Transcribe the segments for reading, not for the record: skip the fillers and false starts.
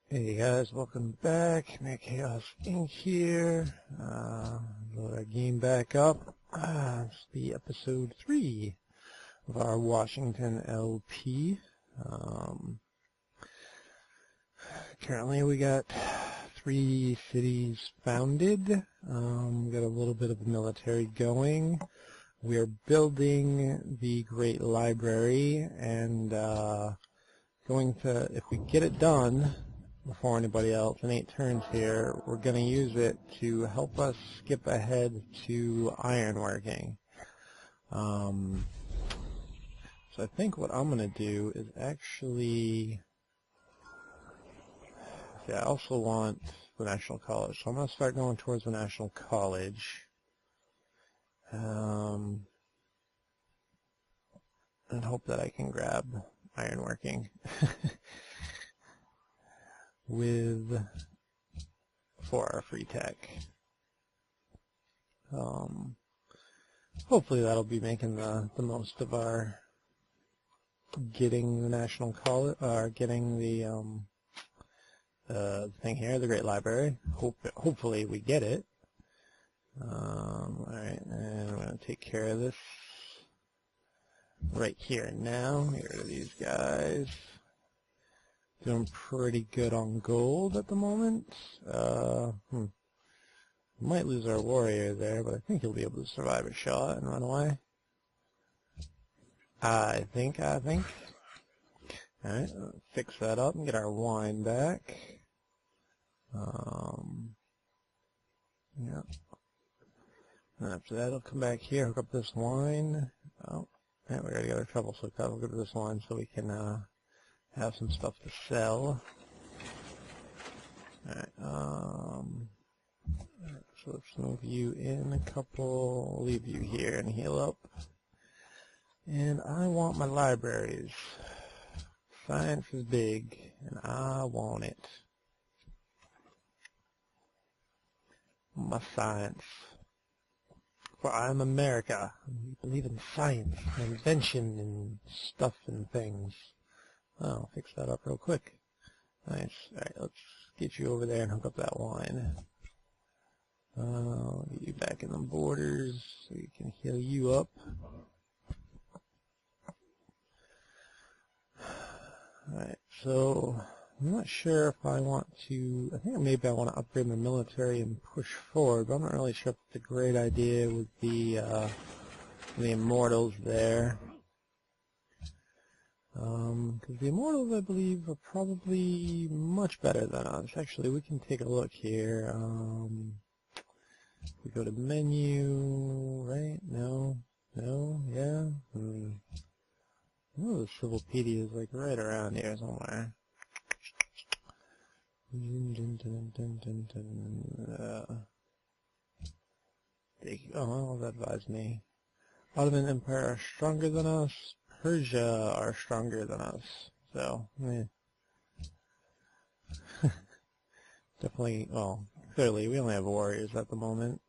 Hey guys, welcome back. Mac Chaos Inc. here. Load our game back up. It's the episode 3 of our Washington LP. Currently we got 3 cities founded. We got a little bit of military going. We are building the Great Library and going to, if we get it done before anybody else in 8 turns here, we're going to use it to help us skip ahead to ironworking. So I think what I'm going to do is actually, I also want the National College, so I'm going to start going towards the National College. And hope that I can grab ironworking for our free tech. Hopefully that'll be making the most of our getting the National College, getting the thing here, the Great Library. Hopefully we get it. Alright, and I'm going to take care of this right here and now. Get rid of these guys. Doing pretty good on gold at the moment. Might lose our warrior there, but I think he'll be able to survive a shot and run away. I think. Alright, fix that up and get our wine back. Yeah. And after that, I'll come back here, hook up this wine. Oh, yeah, we already got our trouble hooked up. We'll go to this wine so we can have some stuff to sell. Alright, so let's move you in a couple, leave you here and heal up. And I want my libraries. Science is big, and I want it. My science. For I am America. We believe in science, and invention, and stuff and things. Oh, I'll fix that up real quick. Nice. Alright, let's get you over there and hook up that wine. Get you back in the borders so we can heal you up. Alright, so I'm not sure if I want to, I think maybe I want to upgrade my military and push forward, but I'm not really sure if it's a great idea with the Immortals there. Because the Immortals, I believe, are probably much better than us. Actually, we can take a look here. We go to menu, right? No, yeah. Oh, the Civilpedia is like right around here somewhere. Oh, that advised me. Ottoman Empire are stronger than us. Persia are stronger than us. So, definitely, well, clearly we only have warriors at the moment.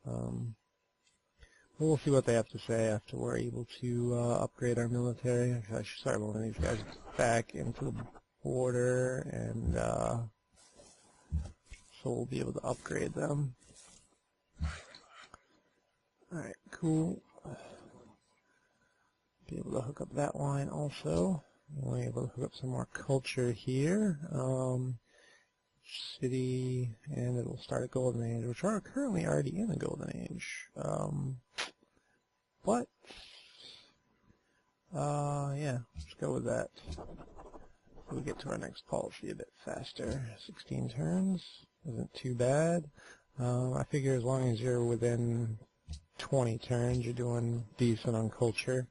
We'll see what they have to say after we're able to upgrade our military. Actually, I should start moving these guys back into the border, and so we'll be able to upgrade them. Alright, cool. Be able to hook up that line also. We'll be able to hook up some more culture here. City, and it'll start a golden age, which are currently already in a golden age. But yeah, let's go with that. We'll get to our next policy a bit faster. 16 turns isn't too bad. I figure as long as you're within 20 turns, you're doing decent on culture.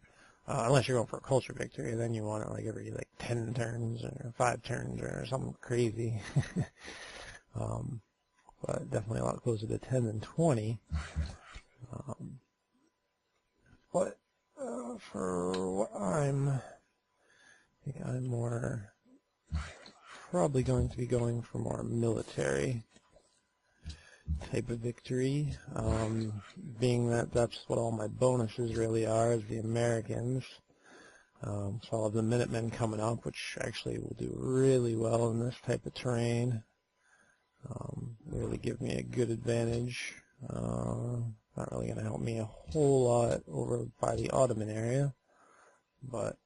Unless you're going for a culture victory, then you want it like every 10 turns or 5 turns or something crazy. But definitely a lot closer to 10 than 20. But for what I think I'm more probably going to be going for more military type of victory, being that that's what all my bonuses really are, is the Americans. So I'll have the Minutemen coming up, which actually will do really well in this type of terrain. Really give me a good advantage. Not really going to help me a whole lot over by the Ottoman area, but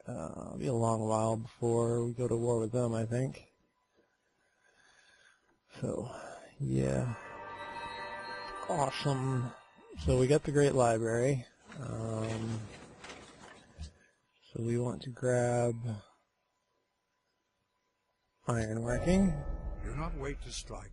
it'll be a long while before we go to war with them, I think. So, yeah. Awesome. So we got the Great Library. So we want to grab ironworking. Do not wait to strike.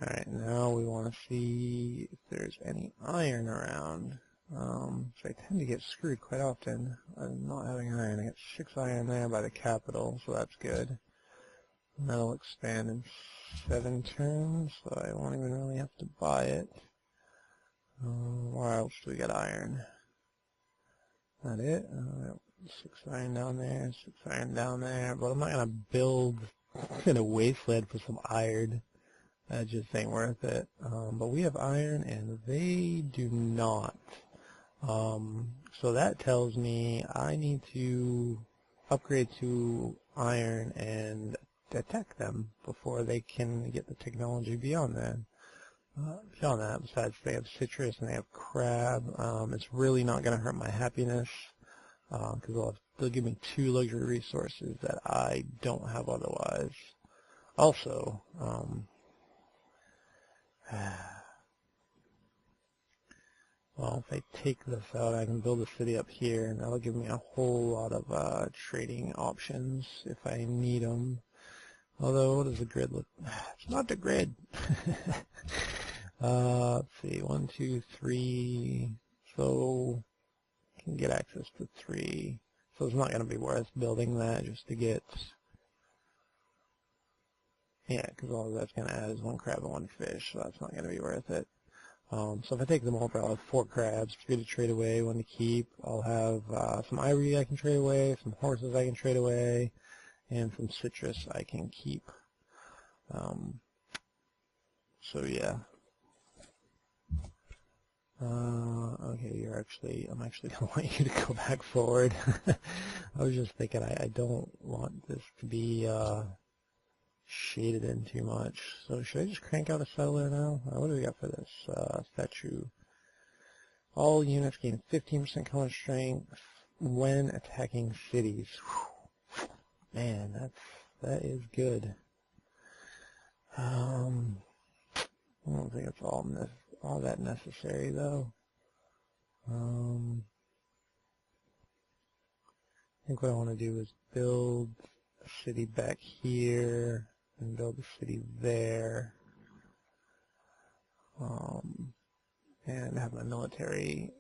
Alright, now we want to see if there's any iron around. So I tend to get screwed quite often. I'm not having iron. I got 6 iron there by the capital, so that's good. And that'll expand in 7 turns, so I won't even really have to buy it. Where else do we got iron? That it? 6 iron down there, 6 iron down there, but I'm not going to build in a wasteland for some iron. That just ain't worth it. But we have iron and they do not. So that tells me I need to upgrade to iron and attack them before they can get the technology beyond that. Besides they have citrus and they have crab, it's really not going to hurt my happiness because they'll give me 2 luxury resources that I don't have otherwise. Also, well, if I take this out, I can build a city up here, and that'll give me a whole lot of trading options if I need them. Although, what does the grid look? It's not the grid. Let's see, 1, 2, 3. So I can get access to 3. So it's not going to be worth building that just to get. Yeah, because all that's going to add is 1 crab and 1 fish, so that's not going to be worth it. So if I take them over, I'll have 4 crabs, 3 to trade away, 1 to keep. I'll have some ivory I can trade away, some horses I can trade away, and some citrus I can keep. So yeah. Okay, I'm actually going to want you to go back forward. I was just thinking I don't want this to be shaded in too much. So should I just crank out a settler now? What do we got for this statue? All units gain 15% color strength when attacking cities. Whew. Man, that is good. I don't think it's all that necessary though. I think what I want to do is build a city back here and build a city there, and have my military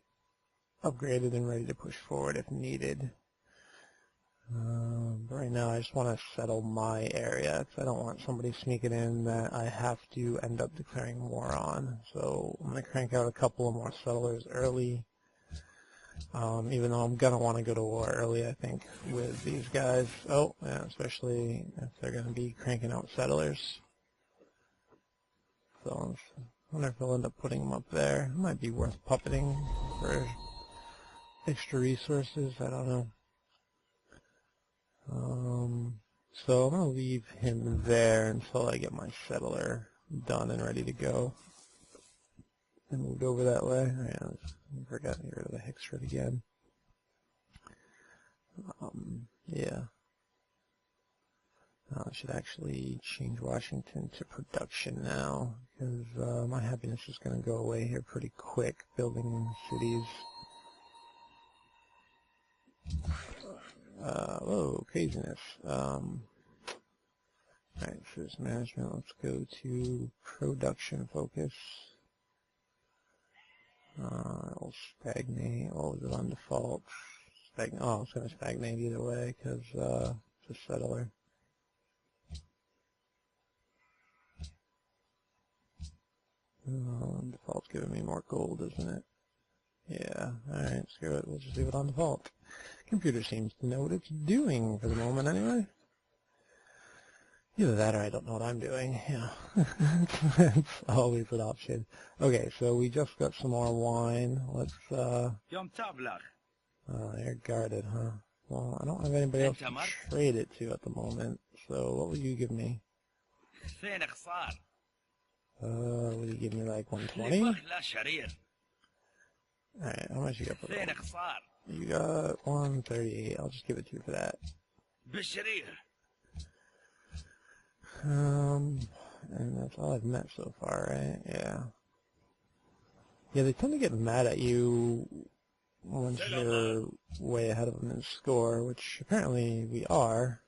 upgraded and ready to push forward if needed. But right now I just want to settle my area because I don't want somebody sneaking in that I have to end up declaring war on. So I'm going to crank out a couple of more settlers early, even though I'm going to want to go to war early, I think, with these guys. Oh, yeah, especially if they're going to be cranking out settlers. So I wonder if I'll end up putting them up there. It might be worth puppeting for extra resources. I don't know. So I'm going to leave him there until I get my settler done and ready to go. And moved over that way. Yeah, I forgot to get rid of the Hexford again. Yeah. I should actually change Washington to production now, because my happiness is going to go away here pretty quick building cities. Oh, craziness. Alright, first management, let's go to production focus. It'll stagnate. Oh, is it on default? Oh, it's going to stagnate either way because it's a settler. Default's giving me more gold, isn't it? Yeah, alright, screw it. We'll just leave it on default. Computer seems to know what it's doing for the moment anyway. Either that or I don't know what I'm doing. Yeah, it's always an option. Okay, so we just got some more wine. Let's They're guarded, huh? Well, I don't have anybody else to trade it to at the moment, so what will you give me? Will you give me like 120? Alright, how much you got for that? You got 138. I'll just give it to you for that. And that's all I've met so far, right? Yeah. Yeah, they tend to get mad at you once you're way ahead of them in score, which apparently we are.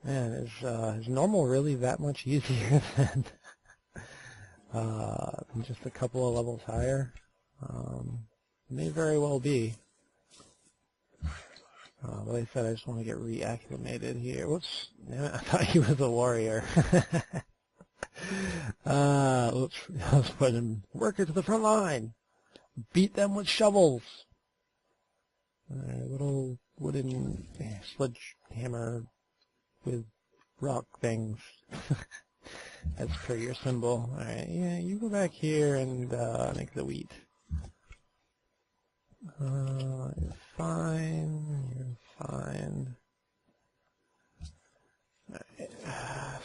Man, is normal really that much easier than just a couple of levels higher? May very well be. Like I said, I just want to get reacclimated here. Whoops, damn it, I thought he was a warrior. Oops, I was putting worker to the front line. Beat them with shovels. Little wooden sledgehammer with rock things. As per your symbol. Alright, yeah, you go back here and make the wheat. You're fine. You're fine. Alright,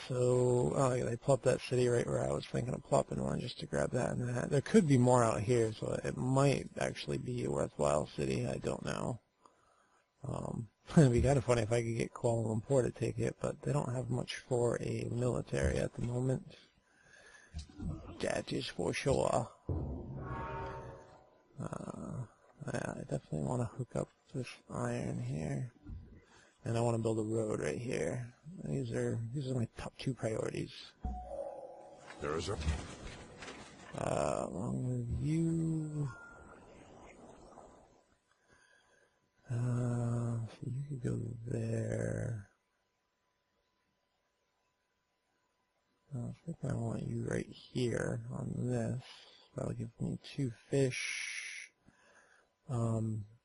so, oh yeah, they plopped that city right where I was thinking of plopping one just to grab that and that. There could be more out here, so it might actually be a worthwhile city. I don't know. It'd be kind of funny if I could get Kuala Lumpur to take it, but they don't have much for a military at the moment. That is for sure. Yeah, I definitely want to hook up this iron here, and I want to build a road right here. These are my top 2 priorities. There is a... Along with you. So you could go there. I think I want you right here on this. That'll give me 2 fish.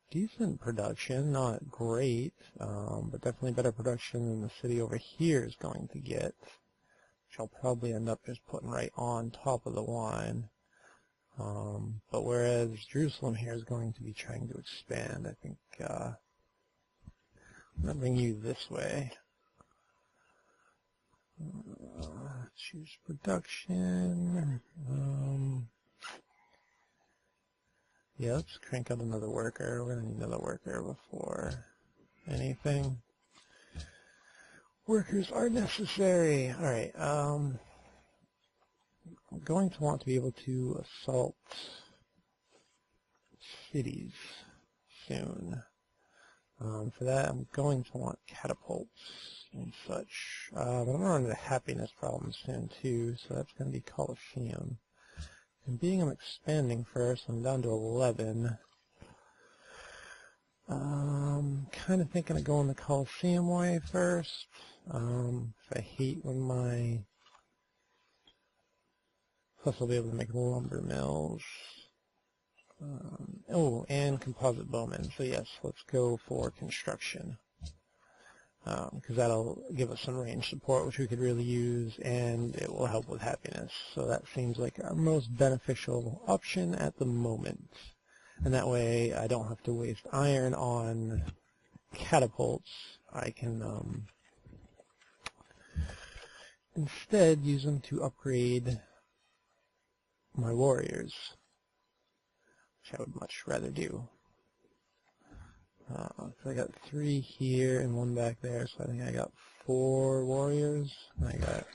Decent production, not great, but definitely better production than the city over here is going to get, which I'll probably end up just putting right on top of the line. But whereas Jerusalem here is going to be trying to expand, I think I'm going to bring you this way. Choose production. Yeah, let's crank out another worker. We're going to need another worker before anything. Workers are necessary. Alright, I'm going to want to be able to assault cities soon. For that, I'm going to want catapults and such. But I'm going to run into happiness problems soon too, so that's going to be Colosseum. And being I'm expanding first, I'm down to 11. Kind of thinking of going the Colosseum way first. I hate when my... Plus I'll be able to make lumber mills. Oh, and composite bowmen. So yes, let's go for construction. Because that'll give us some range support, which we could really use, and it will help with happiness. So that seems like our most beneficial option at the moment. And that way I don't have to waste iron on catapults. I can instead use them to upgrade my warriors, which I would much rather do. So I got 3 here and 1 back there, so I think I got 4 warriors. And I got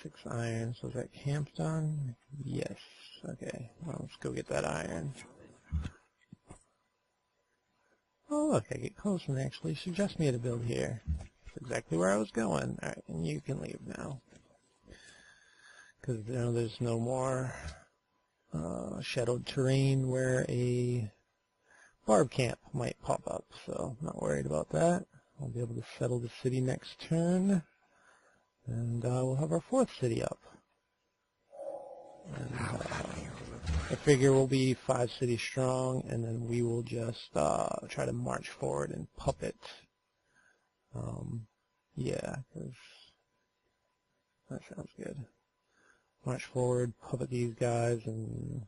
6 iron. So is that camp done? Yes. Okay, well, let's go get that iron. Oh look, I get close and they actually suggest me to build here. That's exactly where I was going. Alright, and you can leave now. Because there's no more shadowed terrain where a barb camp might pop up, so I'm not worried about that. I'll be able to settle the city next turn, and we'll have our 4th city up. And, I figure we'll be 5 cities strong, and then we will just try to march forward and puppet. Yeah, because that sounds good. March forward, puppet these guys, and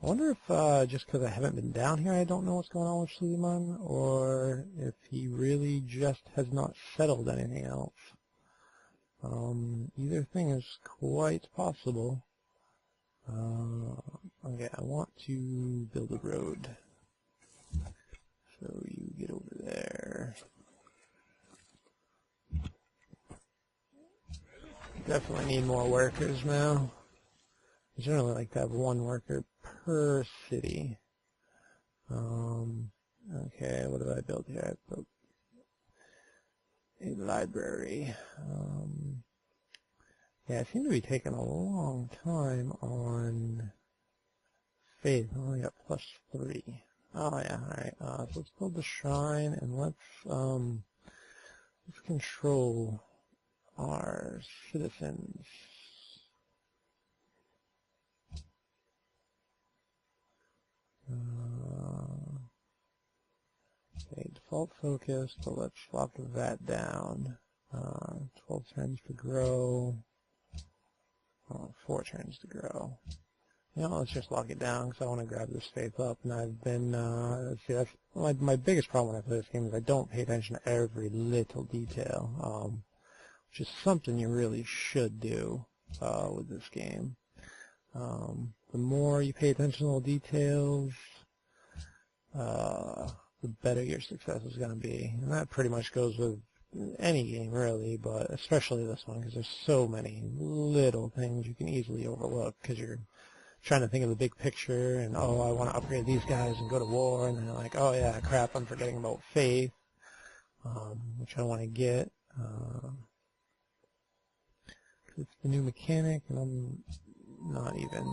I wonder if just because I haven't been down here I don't know what's going on with Suleiman, or if he really just has not settled anything else. Either thing is quite possible. Okay, I want to build a road. So you get over there. Definitely need more workers now. I generally like to have one worker per city. Okay, what did I build here? I built a library. Yeah, I seem to be taking a long time on faith. I only got +3. Oh yeah, alright. So let's build the shrine and let's control our citizens. Okay, default focus, but let's swap that down. 12 turns to grow. 4 turns to grow. You know, let's just lock it down because I want to grab this faith up. And I've been, see, that's my biggest problem when I play this game is I don't pay attention to every little detail, which is something you really should do with this game. The more you pay attention to little details, the better your success is going to be. And that pretty much goes with any game, really, but especially this one, because there's so many little things you can easily overlook because you're trying to think of the big picture and, oh, I want to upgrade these guys and go to war, and then you're like, oh, yeah, crap, I'm forgetting about faith, which I want to get. It's the new mechanic, and I'm not even,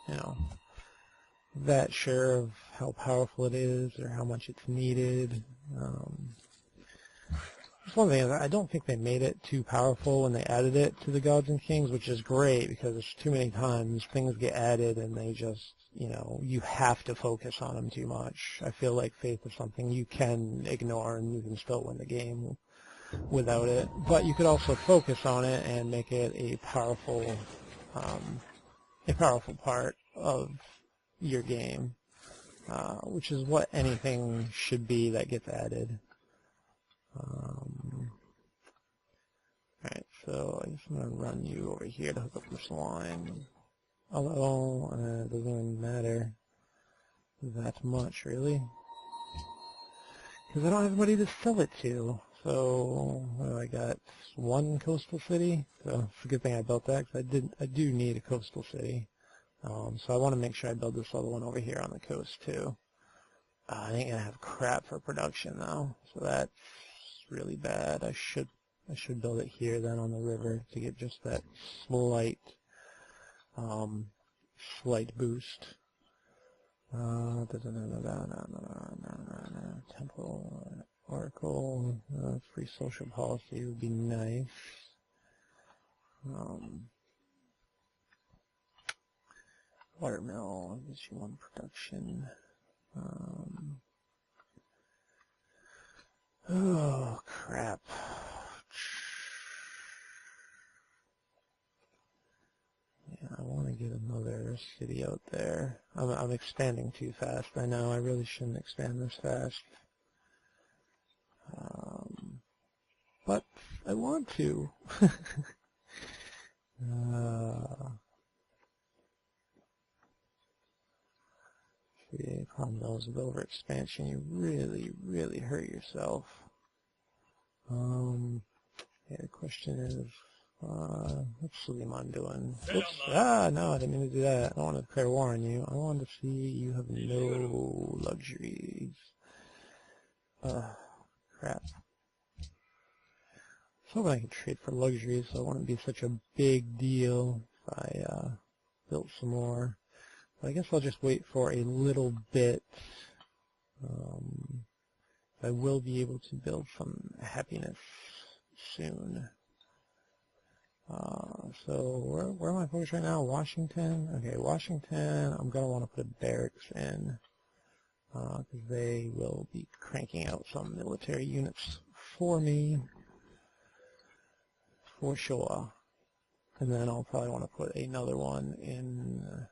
you know, that sure of how powerful it is or how much it's needed. Just one thing is I don't think they made it too powerful when they added it to the Gods and Kings, which is great because too many times things get added and they just, you know, you have to focus on them too much. I feel like faith is something you can ignore and you can still win the game without it. But you could also focus on it and make it a powerful part of your game, which is what anything should be that gets added. Alright, so I guess I'm going to run you over here to hook up this line. Although, it doesn't even matter that much, really. Because I don't have anybody to sell it to. So, what do I got? One coastal city? So, it's a good thing I built that, because I do need a coastal city. So I want to make sure I build this other one over here on the coast, too. I ain't going to have crap for production, though. So that's really bad. I should build it here then on the river to get just that slight boost. Temple Oracle, free social policy would be nice. Watermill gives you 1 production. Oh, crap. Yeah, I want to get another city out there. I'm expanding too fast. I know, I really shouldn't expand this fast. But I want to. The problem though is with overexpansion, you really, really hurt yourself. Yeah, the question is, what's Suleiman doing? Oops, no, I didn't mean to do that. I don't want to declare war on you. I wanted to see you have no luxuries. Crap. I was hoping I could trade for luxuries, so it wouldn't be such a big deal if I built some more. But I guess I'll just wait for a little bit. I will be able to build some happiness soon. So where am I focused right now? Washington? Okay, Washington, I'm going to want to put a barracks in because they will be cranking out some military units for me, for sure. And then I'll probably want to put another one in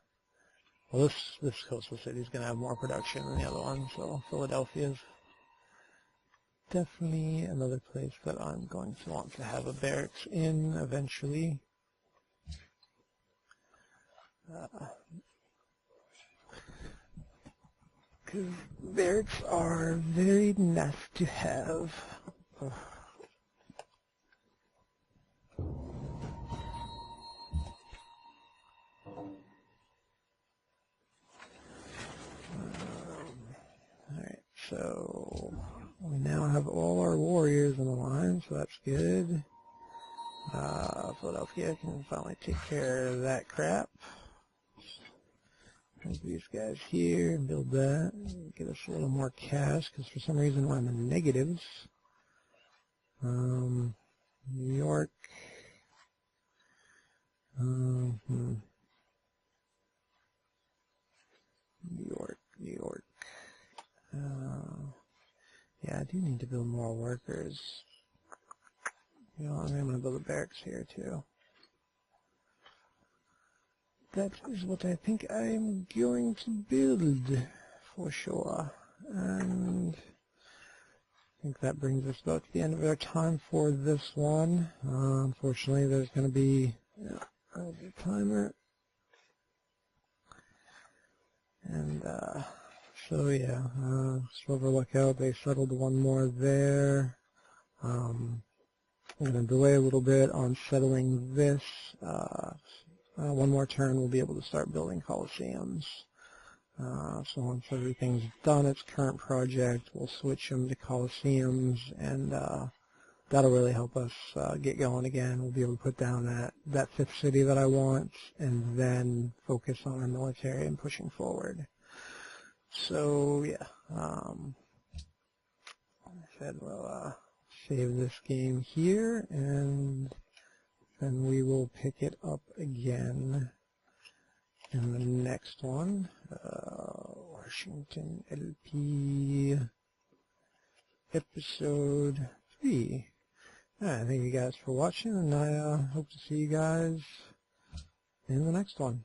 Well, this coastal city is going to have more production than the other one, so Philadelphia is definitely another place that I'm going to want to have a barracks in eventually. Because barracks are very nice to have. Ugh. Alright, so we now have all our warriors in the line, so that's good. Philadelphia can finally take care of that crap. Move these guys here and build that. Get us a little more cash, because for some reason we're in the negatives. New York. New York. Yeah, I do need to build more workers. You know, I'm going to build a barracks here too. That is what I think I'm going to build, for sure. And I think that brings us about to the end of our time for this one. Unfortunately, there's going to be a timer. And so yeah, Silver Lookout, they settled one more there. I'm going to delay a little bit on settling this. One more turn, we'll be able to start building coliseums. So once everything's done, its current project, we'll switch them to coliseums, and that'll really help us get going again. We'll be able to put down that fifth city that I want, and then focus on our military and pushing forward. So yeah, I said we'll save this game here, and then we will pick it up again in the next one. Washington LP episode 3. Thank you guys for watching, and I hope to see you guys in the next one.